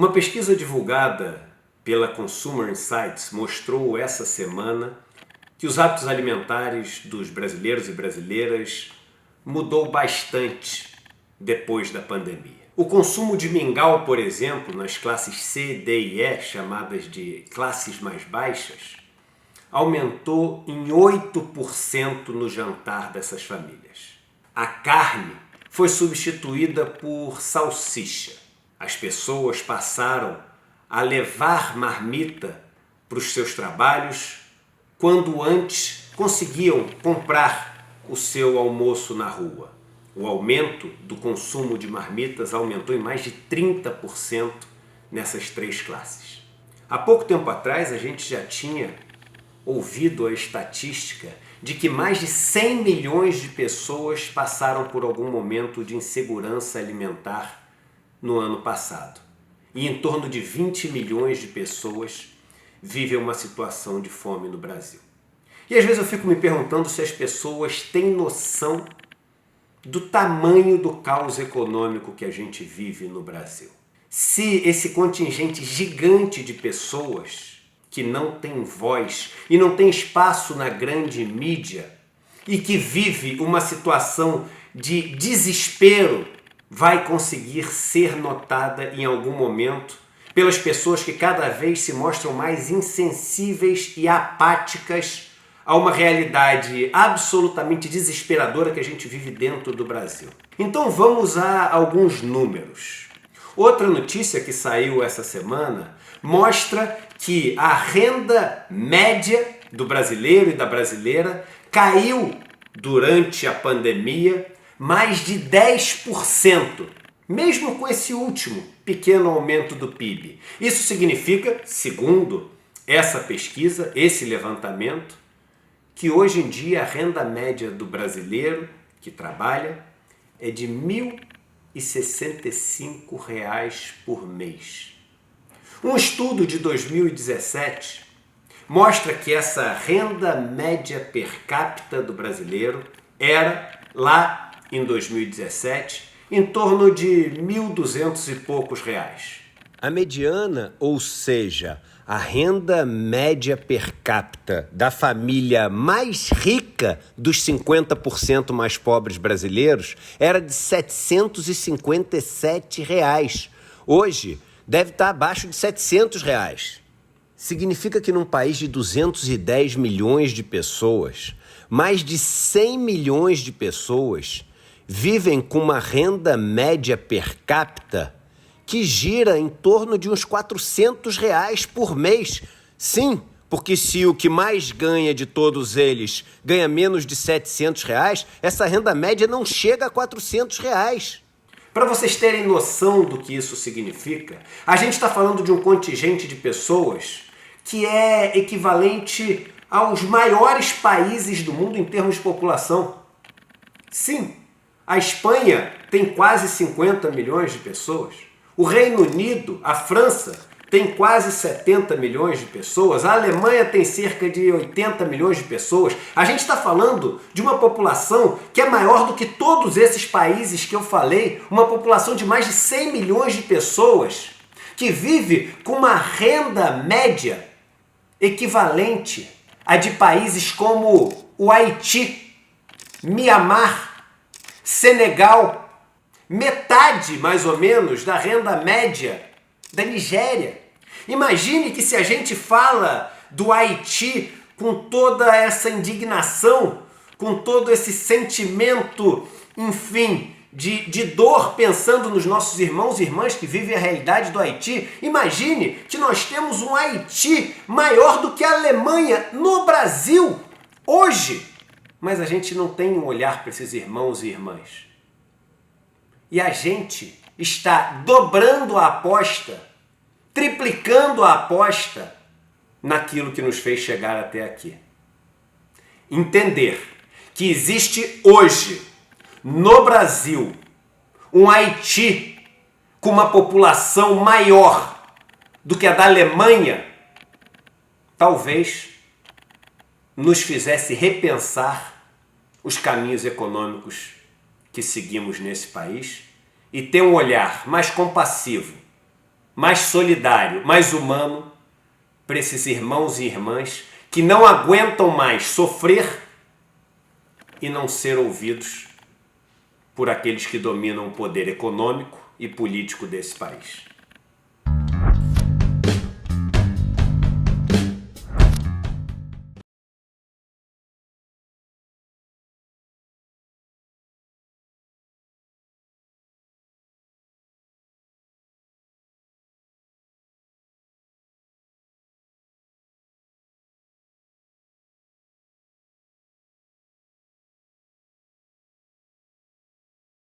Uma pesquisa divulgada pela Consumer Insights mostrou essa semana que os hábitos alimentares dos brasileiros e brasileiras mudou bastante depois da pandemia. O consumo de mingau, por exemplo, nas classes C, D e E, chamadas de classes mais baixas, aumentou em 8% no jantar dessas famílias. A carne foi substituída por salsicha. As pessoas passaram a levar marmita para os seus trabalhos quando antes conseguiam comprar o seu almoço na rua. O aumento do consumo de marmitas aumentou em mais de 30% nessas três classes. Há pouco tempo atrás a gente já tinha ouvido a estatística de que mais de 100 milhões de pessoas passaram por algum momento de insegurança alimentar no ano passado. E em torno de 20 milhões de pessoas vivem uma situação de fome no Brasil. E às vezes eu fico me perguntando se as pessoas têm noção do tamanho do caos econômico que a gente vive no Brasil. Se esse contingente gigante de pessoas que não tem voz e não tem espaço na grande mídia e que vive uma situação de desespero vai conseguir ser notada em algum momento pelas pessoas que cada vez se mostram mais insensíveis e apáticas a uma realidade absolutamente desesperadora que a gente vive dentro do Brasil. Então vamos a alguns números. Outra notícia que saiu essa semana mostra que a renda média do brasileiro e da brasileira caiu durante a pandemia mais de 10%, mesmo com esse último pequeno aumento do PIB. Isso significa, segundo essa pesquisa, esse levantamento, que hoje em dia a renda média do brasileiro que trabalha é de R$ 1.065 por mês. Um estudo de 2017 mostra que essa renda média per capita do brasileiro era, lá em 2017, em torno de 1.200 e poucos reais. A mediana, ou seja, a renda média per capita da família mais rica dos 50% mais pobres brasileiros era de R$ 757 reais. Hoje deve estar abaixo de R$ 700 reais. Significa que num país de 210 milhões de pessoas, mais de 100 milhões de pessoas vivem com uma renda média per capita que gira em torno de uns R$ 400 reais por mês. Sim, porque se o que mais ganha de todos eles ganha menos de R$ 700 reais, essa renda média não chega a R$ 400 reais. Para vocês terem noção do que isso significa, a gente está falando de um contingente de pessoas que é equivalente aos maiores países do mundo em termos de população. Sim, a Espanha tem quase 50 milhões de pessoas. O Reino Unido, a França, tem quase 70 milhões de pessoas. A Alemanha tem cerca de 80 milhões de pessoas. A gente está falando de uma população que é maior do que todos esses países que eu falei. Uma população de mais de 100 milhões de pessoas que vive com uma renda média equivalente a de países como o Haiti, Mianmar, Senegal, metade mais ou menos da renda média da Nigéria. Imagine que se a gente fala do Haiti com toda essa indignação, com todo esse sentimento, enfim, de dor, pensando nos nossos irmãos e irmãs que vivem a realidade do Haiti, imagine que nós temos um Haiti maior do que a Alemanha no Brasil hoje. Mas a gente não tem um olhar para esses irmãos e irmãs. E a gente está dobrando a aposta, triplicando a aposta naquilo que nos fez chegar até aqui. Entender que existe hoje, no Brasil, um Haiti com uma população maior do que a da Alemanha, talvez nos fizesse repensar os caminhos econômicos que seguimos nesse país e ter um olhar mais compassivo, mais solidário, mais humano para esses irmãos e irmãs que não aguentam mais sofrer e não ser ouvidos por aqueles que dominam o poder econômico e político desse país.